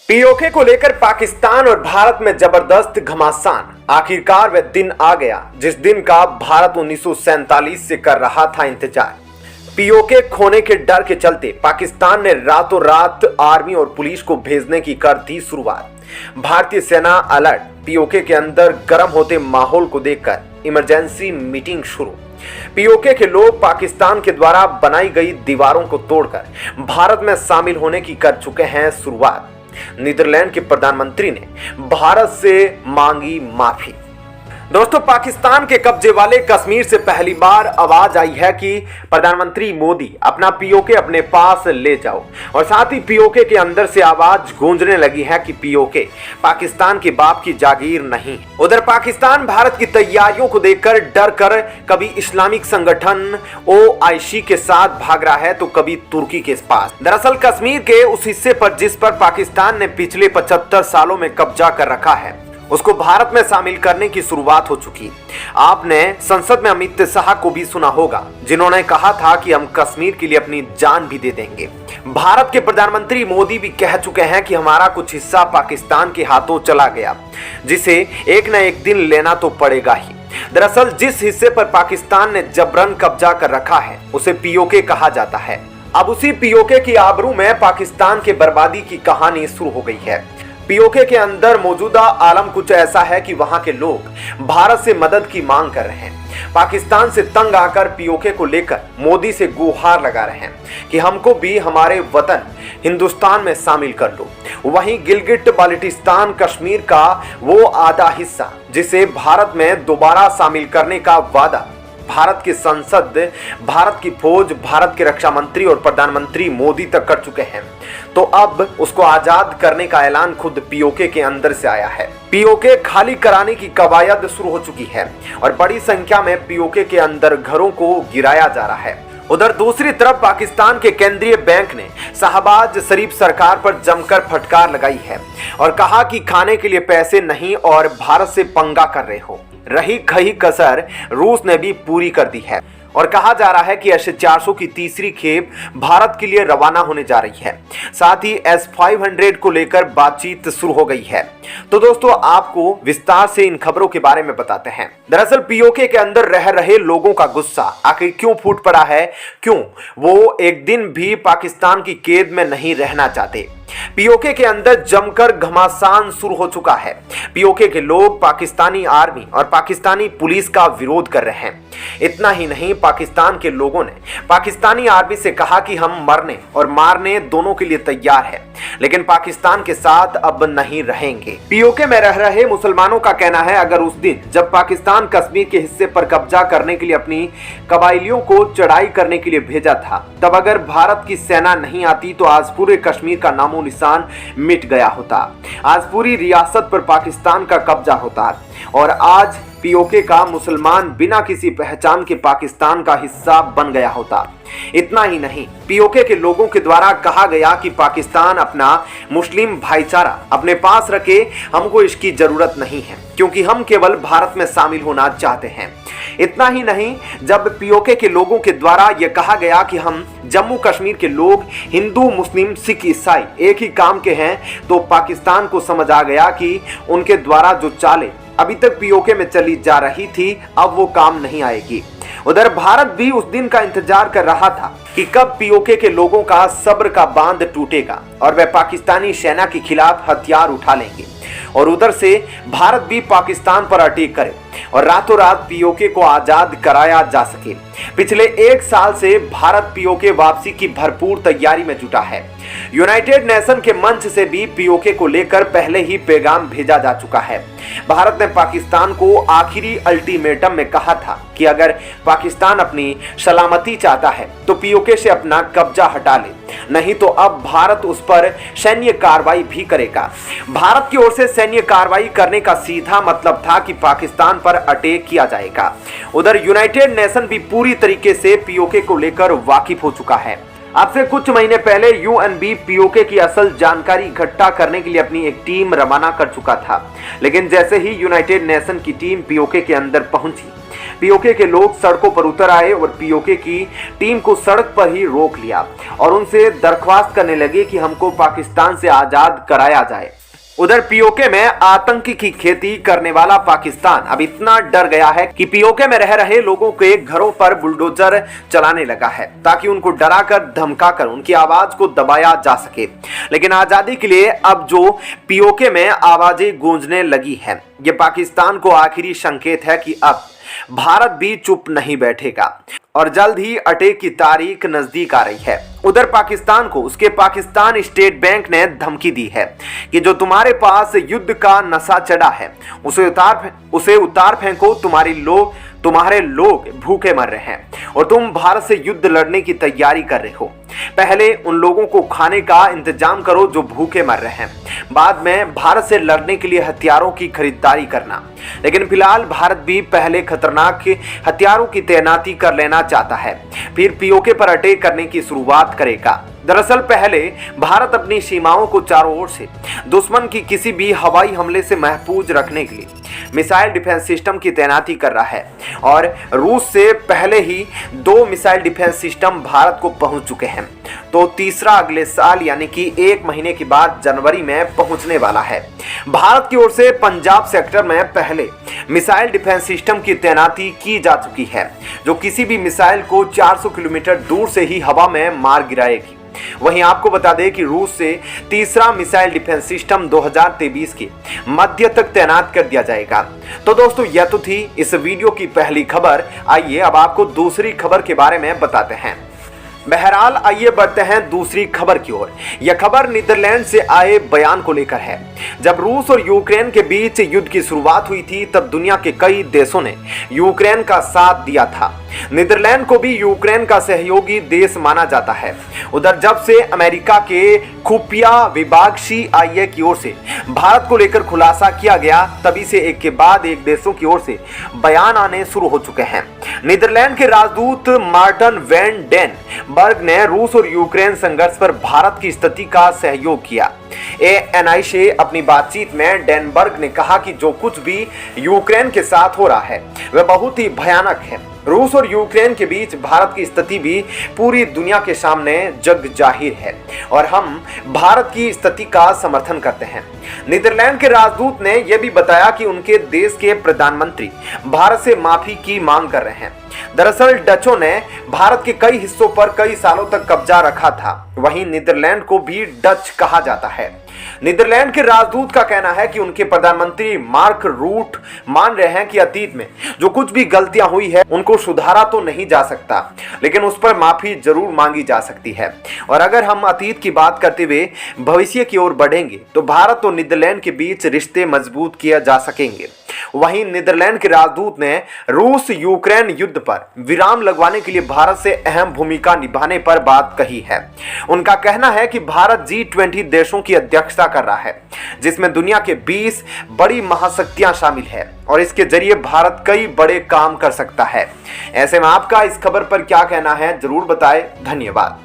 PoK को लेकर पाकिस्तान और भारत में जबरदस्त घमासान। आखिरकार वह दिन आ गया जिस दिन का भारत 1947 से कर रहा था इंतजार। पीओके खोने के डर के चलते पाकिस्तान ने रातों रात आर्मी और पुलिस को भेजने की कर दी शुरुआत। भारतीय सेना अलर्ट। पीओके के अंदर गर्म होते माहौल को देखकर इमरजेंसी मीटिंग शुरू। पीओके के लोग पाकिस्तान के द्वारा बनाई गई दीवारों को तोड़कर भारत में शामिल होने की कर चुके हैं शुरुआत। नीदरलैंड के प्रधानमंत्री ने भारत से मांगी माफी। दोस्तों, पाकिस्तान के कब्जे वाले कश्मीर से पहली बार आवाज आई है कि प्रधानमंत्री मोदी अपना पीओके अपने पास ले जाओ, और साथ ही पीओके के अंदर से आवाज गूंजने लगी है कि पीओके पाकिस्तान के बाप की जागीर नहीं। उधर पाकिस्तान भारत की तैयारियों को देखकर डर कर कभी इस्लामिक संगठन ओआईसी के साथ भाग रहा है तो कभी तुर्की के पास। दरअसल कश्मीर के उस हिस्से पर जिस पर पाकिस्तान ने पिछले 75 सालों में कब्जा कर रखा है, उसको भारत में शामिल करने की शुरुआत हो चुकी। आपने संसद में अमित शाह को भी सुना होगा, जिन्होंने कहा था कि हम कश्मीर के लिए अपनी जान भी दे देंगे। भारत के प्रधानमंत्री मोदी भी कह चुके हैं कि हमारा कुछ हिस्सा पाकिस्तान के हाथों चला गया, जिसे एक न एक दिन लेना तो पड़ेगा ही। दरअसल जिस हिस्से पर पाकिस्तान ने जबरन कब्जा कर रखा है उसे पीओके कहा जाता है। अब उसी पीओके की आबरू में पाकिस्तान के बर्बादी की कहानी शुरू हो गई है। पीओके के अंदर मौजूदा आलम कुछ ऐसा है कि वहां के लोग भारत से मदद की मांग कर रहे हैं। पाकिस्तान से तंग आकर पीओके को लेकर मोदी से गुहार लगा रहे हैं कि हमको भी हमारे वतन हिंदुस्तान में शामिल कर लो। वहीं गिलगिट बाल्टिस्तान कश्मीर का वो आधा हिस्सा जिसे भारत में दोबारा शामिल करने का वादा भारत की संसद, भारत की फौज, भारत के रक्षा मंत्री और प्रधानमंत्री मोदी तक कर चुके हैं, तो अब उसको आजाद करने का ऐलान खुद पीओके के अंदर से आया है। पीओके खाली कराने की कवायद शुरू हो चुकी है और बड़ी संख्या में पीओके के अंदर घरों को गिराया जा रहा है। उधर दूसरी तरफ पाकिस्तान के केंद्रीय बैंक ने शहबाज शरीफ सरकार पर जमकर फटकार लगाई है और कहा कि खाने के लिए पैसे नहीं और भारत से पंगा कर रहे हो। रही खही कसर रूस ने भी पूरी कर दी है और कहा जा रहा है कि S-400 की तीसरी खेप भारत के लिए रवाना होने जा रही है। साथ ही S-500 को लेकर बातचीत शुरू हो गई है। तो दोस्तों, आपको विस्तार से इन खबरों के बारे में बताते हैं। दरअसल पीओके के अंदर रह रहे लोगों का गुस्सा आखिर क्यों फूट पड़ा है, क्यों वो एक दिन भी पाकिस्तान की कैद में नहीं रहना चाहते। पीओके के अंदर जमकर घमासान शुरू हो चुका है। पीओके के लोग पाकिस्तानी आर्मी और पाकिस्तानी पुलिस का विरोध कर रहे हैं। इतना ही नहीं, पाकिस्तान के लोगों ने पाकिस्तानी आर्मी से कहा कि हम मरने और मारने दोनों के लिए तैयार हैं, लेकिन पाकिस्तान के साथ अब नहीं रहेंगे। पीओके में रह रहे मुसलमानों का कहना है, अगर उस दिन जब पाकिस्तान कश्मीर के हिस्से पर कब्जा करने के लिए अपनी कबाइलियों को चढ़ाई करने के लिए भेजा था, तब अगर भारत की सेना नहीं आती तो आज पूरे कश्मीर का नामो निशान मिट गया होता। आज पूरी रियासत पर पाकिस्तान का कब्जा होता और आज पीओके का मुसलमान बिना किसी पहचान के पाकिस्तान का हिस्सा बन गया होता। इतना ही नहीं, पीओके के लोगों के द्वारा कहा गया कि पाकिस्तान अपना मुस्लिम भाईचारा अपने पास रखे, हमको इसकी जरूरत नहीं है क्योंकि हम केवल भारत में शामिल होना चाहते हैं। इतना ही नहीं, जब पीओके के लोगों के द्वारा यह कहा गया कि हम जम्मू कश्मीर के लोग हिंदू, मुस्लिम, सिख, ईसाई एक ही काम के हैं, तो पाकिस्तान को समझ आ गया कि उनके द्वारा जो चालें अभी तक पीओके में चली जा रही थी, अब वो काम नहीं आएगी। उधर भारत भी उस दिन का इंतजार कर रहा था कि कब पीओके के लोगों का सब्र का बांध टूटेगा और वे पाकिस्तानी सेना के खिलाफ हथियार उठा लेंगे और उधर से भारत भी पाकिस्तान पर अटैक करे और रातों रात पीओके को आजाद कराया जा सके। पिछले एक साल से भारत पीओके वापसी की भरपूर तैयारी में जुटा है। यूनाइटेड नेशन के मंच से भी पीओके को लेकर पहले ही पैगाम भेजा जा चुका है। भारत ने पाकिस्तान को आखिरी अल्टीमेटम में कहा था कि अगर पाकिस्तान अपनी सलामती चाहता है तो पीओके से अपना कब्जा हटा ले, नहीं तो अब भारत उस पर सैन्य कार्रवाई भी करेगा। भारत की ओर से सैन्य कार्रवाई करने का सीधा मतलब था कि पाकिस्तान पर अटैक किया जाएगा। उधर यूनाइटेड नेशन भी पूरी तरीके से पीओके को लेकर वाकिफ हो चुका है। अब से कुछ महीने पहले यूएनबी पीओके की असल जानकारी इकट्ठा करने के लिए अपनी एक टीम रवाना कर चुका था, लेकिन जैसे ही यूनाइटेड नेशन की टीम पीओके के अंदर पहुंची, पीओके के लोग सड़कों पर उतर आए और पीओके की टीम को सड़क पर ही रोक लिया और उनसे दरख्वास्त करने लगे कि हमको पाकिस्तान से आजाद कराया जाए। उधर पीओके में आतंक की खेती करने वाला पाकिस्तान अब इतना डर गया है कि पीओके में रह रहे लोगों के घरों पर बुलडोजर चलाने लगा है ताकि उनको डराकर धमकाकर उनकी आवाज को दबाया जा सके। लेकिन आजादी के लिए अब जो पीओके में आवाजें गूंजने लगी है, ये पाकिस्तान को आखिरी संकेत है कि अब भारत भी चुप नहीं बैठेगा और जल्द ही अटैक की तारीख नजदीक आ रही है। उधर पाकिस्तान को उसके पाकिस्तान स्टेट बैंक ने धमकी दी है कि जो तुम्हारे पास युद्ध का नशा चढ़ा है उसे उतार फेंको, तुम्हारे लोग भूखे मर रहे हैं और तुम भारत से युद्ध लड़ने की तैयारी कर रहे हो। पहले उन लोगों को खाने का इंतजाम करो जो भूखे मर रहे हैं, बाद में भारत से लड़ने के लिए हथियारों की खरीदारी करना। लेकिन फिलहाल भारत भी पहले खतरनाक हथियारों की तैनाती कर लेना चाहता है, फिर पीओके पर अटैक करने की शुरुआत करेगा। दरअसल पहले भारत अपनी सीमाओं को चारों ओर से दुश्मन की किसी भी हवाई हमले से महफूज रखने के लिए मिसाइल डिफेंस सिस्टम की तैनाती कर रहा है और रूस से पहले ही 2 मिसाइल डिफेंस सिस्टम भारत को पहुंच चुके हैं, तो तीसरा अगले साल यानी कि 1 महीने के बाद जनवरी में पहुंचने वाला है। भारत की ओर से पंजाब सेक्टर में पहले मिसाइल डिफेंस सिस्टम की तैनाती की जा चुकी है, जो किसी भी मिसाइल को 400 किलोमीटर दूर से ही हवा में मार गिराएगी। वहीं आपको बता दें कि रूस से तीसरा मिसाइल डिफेंस सिस्टम 2023 के मध्य तक तैनात कर दिया जाएगा। तो दोस्तों, यह तो थी इस वीडियो की पहली खबर। आइए अब आपको दूसरी खबर के बारे में बताते हैं। बहरहाल आइए बढ़ते हैं दूसरी खबर की ओर। यह खबर नीदरलैंड से आए बयान को लेकर है। जब रूस और यूक्रेन के बीच युद्ध की शुरुआत हुई थी तब दुनिया के कई देशों ने यूक्रेन का साथ दिया था। नीदरलैंड को भी यूक्रेन का सहयोगी देश माना जाता है। उधर जब से अमेरिका के खुफिया विभाग CIA की ओर से भारत को लेकर खुलासा किया गया, तभी से एक के बाद एक देशों की ओर से बयान आने शुरू हो चुके हैं। नीदरलैंड के राजदूत मार्टन वैन डेन बर्ग ने रूस और यूक्रेन संघर्ष पर भारत की स्थिति का सहयोग किया। ANI से अपनी बातचीत में डेनबर्ग ने कहा कि जो कुछ भी यूक्रेन के साथ हो रहा है वह बहुत ही भयानक है। रूस और यूक्रेन के बीच भारत की स्थिति भी पूरी दुनिया के सामने जग जाहिर है और हम भारत की स्थिति का समर्थन करते हैं। नीदरलैंड के राजदूत ने यह भी बताया कि उनके देश के प्रधानमंत्री भारत से माफी की मांग कर रहे हैं। दरअसल डचों ने भारत के कई हिस्सों पर कई सालों तक कब्जा रखा था। वहीं नीदरलैंड को भी डच कहा जाता है। नीदरलैंड के राजदूत का कहना है कि उनके प्रधानमंत्री मार्क रूट मान रहे हैं कि अतीत में जो कुछ भी गलतियां हुई है उनको सुधारा तो नहीं जा सकता, लेकिन उस पर माफी जरूर मांगी जा सकती है। और अगर हम अतीत की बात करते हुए भविष्य की ओर बढ़ेंगे तो भारत और नीदरलैंड के बीच रिश्ते मजबूत किए जा सकेंगे। वहीं नीदरलैंड के राजदूत ने रूस यूक्रेन युद्ध पर विराम लगवाने के लिए भारत से अहम भूमिका निभाने पर बात कही है। उनका कहना है कि भारत G20 देशों की अध्यक्षता कर रहा है, जिसमें दुनिया के 20 बड़ी महाशक्तियां शामिल है और इसके जरिए भारत कई बड़े काम कर सकता है। ऐसे में आपका इस खबर पर क्या कहना है, जरूर बताएं। धन्यवाद।